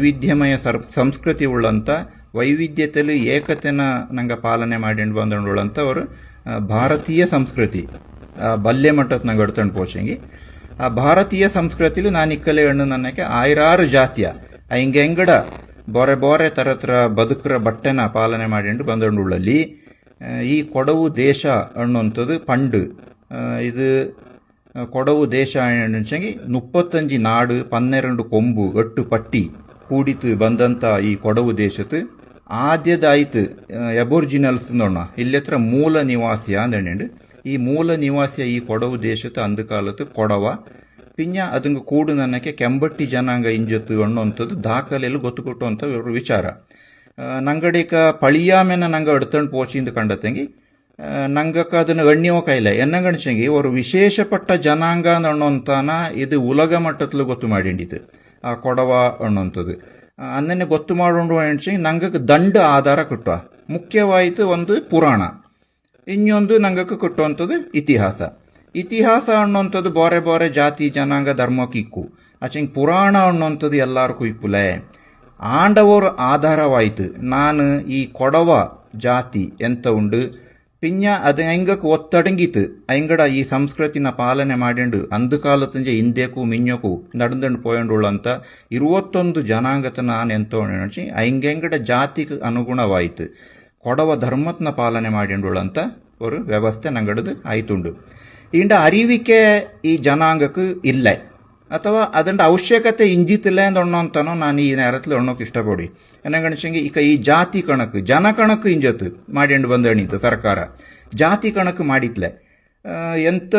ವೈವಿಧ್ಯಮಯ ಸಂಸ್ಕೃತಿ ಉಳ್ಳಂತ ವೈವಿಧ್ಯತೆಯಲ್ಲಿ ಏಕತೆನ ನಂಗೆ ಪಾಲನೆ ಮಾಡಿ ಬಂದುಳ್ಳಂತ ಅವರು ಭಾರತೀಯ ಸಂಸ್ಕೃತಿ ಬಲ್ಲೆ ಮಟ್ಟದ ನಂಗೆ ಎಡ್ತಂಡು ಪೋಷಂಗಿ ಆ ಭಾರತೀಯ ಸಂಸ್ಕೃತಿಲಿ ನಾನು ಇಕ್ಕಲೆ ಹಣ್ಣು ನನಗೆ ಆಯ್ರಾರು ಜಾತಿಯ ಹಿಂಗೆಂಗಡ ಬೋರೆ ಬೋರೆ ತರತ್ರ ಬದುಕರ ಬಟ್ಟೆನ ಪಾಲನೆ ಮಾಡಿ ಬಂದುಳ್ಳಲ್ಲಿ ಈ ಕೊಡವು ದೇಶ ಅನ್ನುವಂಥದ್ದು ಪಂಡು ಇದು ಕೊಡವು ದೇಶ ಅನ್ನಿ 35 ನಾಡು 12 ಕೊಂಬು 8 ಪಟ್ಟಿ ಕೂಡಿತು ಬಂದಂತ ಈ ಕೊಡವು ದೇಶത്ത് ആദ്യമായിട്ട് എബോർജിനൽസ് എന്നോണ ഇല്ലത്ര മൂല നിവാസിയ എന്നുണ്ട് ഈ മൂല നിവാസിയ ഈ കൊടവു ദേശത്ത് അന്തുകാലത്ത് കൊടവ പിന്നെ അതിങ്ങ് കൂട് നന്നಕ್ಕೆ ಕೆಂಬಟ್ಟಿ ಜನಾಂಗ ಇಂಜತ್ತು ಅನ್ನುವಂಥದ್ದು ದಾಖಲೆಯಲ್ಲಿ ಗೊತ್ತುಕೊಟ್ಟುವಂಥ ಒಂದು ವಿಚಾರ ನಂಗಡಿಕ ಪಳಿಯಾಮೆನ ನಂಗೆ ಎಡ್ತಂಡು ಪೋಚಿಂದು ಕಂಡತ್ತಂಗಿ ನಂಗಕ್ಕೆ ಅದನ್ನು ಎಣ್ಣಿಯೋ ಕೈಲ ಎನ್ನಗಣಿಸಂಗಿ ಅವರು ವಿಶೇಷಪಟ್ಟ ಜನಾಂಗ ಅನ್ನುವಂತಾನ ಇದು ಉಲಗ ಮಟ್ಟದಲ್ಲಿ ಗೊತ್ತು ಮಾಡಿಂಡಿತು ಆ ಕೊಡವ ಅನ್ನುವಂಥದ್ದು ಅನ್ನನ್ನೇ ಗೊತ್ತು ಮಾಡೋಣ ಎಣಿಸಿ ನಂಗಕ್ಕೆ ದಂಡ ಆಧಾರ ಕಟ್ಟುವ ಮುಖ್ಯವಾಯಿತು ಒಂದು ಪುರಾಣ ಇನ್ನೊಂದು ನಂಗಕ್ಕೆ ಕಟ್ಟುವಂಥದ್ದು ಇತಿಹಾಸ ಅನ್ನುವಂಥದ್ದು ಬೋರೆ ಬೋರೆ ಜಾತಿ ಜನಾಂಗ ಧರ್ಮಕ್ಕೆ ಇಕ್ಕು ಅಚ್ಚಂಗೆ ಪುರಾಣ ಅನ್ನುವಂಥದ್ದು ಎಲ್ಲಾರ್ಗೂ ಇಪ್ಪುಲೆ ಆಂಡವರು ಆಧಾರವಾಯಿತು ನಾನು ಈ ಕೊಡವ ಜಾತಿ ಎಂತ ಉಂಡು ಪಿಂಜ ಅದು ಹೆಂಗಕ್ಕೆ ಒತ್ತಡಂಗಿತ್ತು ಹೆಂಗಡ ಈ ಸಂಸ್ಕೃತಿನ ಪಾಲನೆ ಮಾಡಿಂಡು ಅಂದು ಕಾಲತ್ತಂಜೆ ಹಿಂದೆಕ್ಕೂ ಮಿಂಜಕ್ಕೂ ನಡೆದಂಡು ಪೋಯಂಡುಳ್ಳಂತ 21 ಜನಾಂಗತ ನಾನು ಎಂತ ನೆನಸಿ ಹೆಂಗೆಂಗಡ ಜಾತಿಗೆ ಅನುಗುಣವಾಯಿತು ಕೊಡವ ಧರ್ಮತ್ನ ಪಾಲನೆ ಮಾಡಿಂಡುಳ್ಳಂತ ஒரு ವ್ಯವಸ್ಥೆ ನಂಗಡದು ಆಯ್ತುಂಡು ಇಂಡ ಅರಿವಿಕೆ ಈ ಜನಾಂಗಕ್ಕೆ ಇಲ್ಲ ಅಥವಾ ಅದಂಡ ಅವಶ್ಯಕತೆ ಇಂಜಿತಿಲ್ಲ ಅನ್ನೋಂತಾನೋ ನಾನು ಈ ನೇರത്തിൽ ಎಣ್ಣೋಕೆ ಇಷ್ಟಪಡಿ ಎನ್ನಗಣಿಸಂಗೆ ಈಗ ಈ ಜಾತಿ ಕಣಕು ಜನ ಕಣಕು ಇಂಜತ್ತು ಮಾಡಿಂಡು ಬಂದಣಿತು ಸರ್ಕಾರ ಜಾತಿ ಕಣಕು ಮಾಡಿತ್ಲೆ ಎಂತ